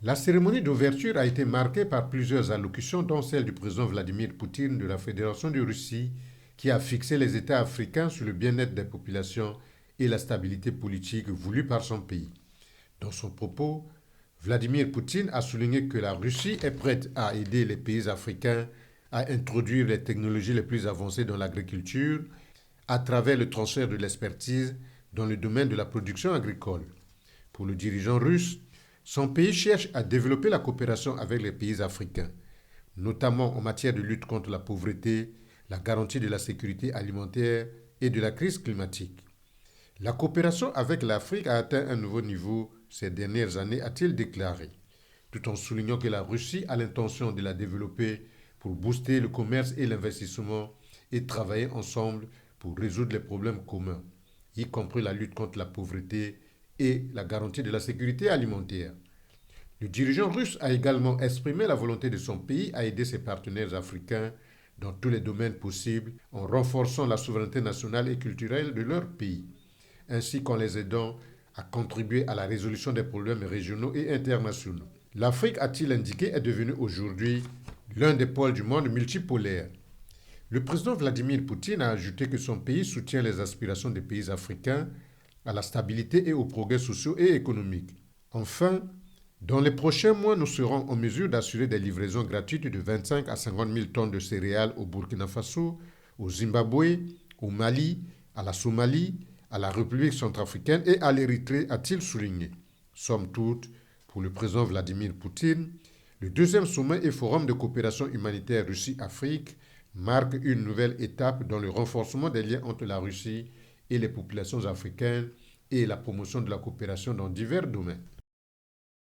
La cérémonie d'ouverture a été marquée par plusieurs allocutions, dont celle du président Vladimir Poutine de la Fédération de Russie, qui a fixé les États africains sur le bien-être des populations et la stabilité politique voulue par son pays. Dans son propos, Vladimir Poutine a souligné que la Russie est prête à aider les pays africains à introduire les technologies les plus avancées dans l'agriculture à travers le transfert de l'expertise dans le domaine de la production agricole. Pour le dirigeant russe, son pays cherche à développer la coopération avec les pays africains, notamment en matière de lutte contre la pauvreté, la garantie de la sécurité alimentaire et de la crise climatique. La coopération avec l'Afrique a atteint un nouveau niveau ces dernières années, a-t-il déclaré, tout en soulignant que la Russie a l'intention de la développer pour booster le commerce et l'investissement et travailler ensemble pour résoudre les problèmes communs, y compris la lutte contre la pauvreté et la garantie de la sécurité alimentaire. Le dirigeant russe a également exprimé la volonté de son pays à aider ses partenaires africains dans tous les domaines possibles en renforçant la souveraineté nationale et culturelle de leur pays, ainsi qu'en les aidant à contribuer à la résolution des problèmes régionaux et internationaux. L'Afrique, a-t-il indiqué, est devenue aujourd'hui l'un des pôles du monde multipolaire. Le président Vladimir Poutine a ajouté que son pays soutient les aspirations des pays africains à la stabilité et aux progrès sociaux et économiques. Enfin, dans les prochains mois, nous serons en mesure d'assurer des livraisons gratuites de 25 à 50 000 tonnes de céréales au Burkina Faso, au Zimbabwe, au Mali, à la Somalie, à la République centrafricaine et à l'Érythrée, a-t-il souligné. Somme toute, pour le président Vladimir Poutine, le deuxième sommet et forum de coopération humanitaire Russie-Afrique marque une nouvelle étape dans le renforcement des liens entre la Russie et les populations africaines et la promotion de la coopération dans divers domaines.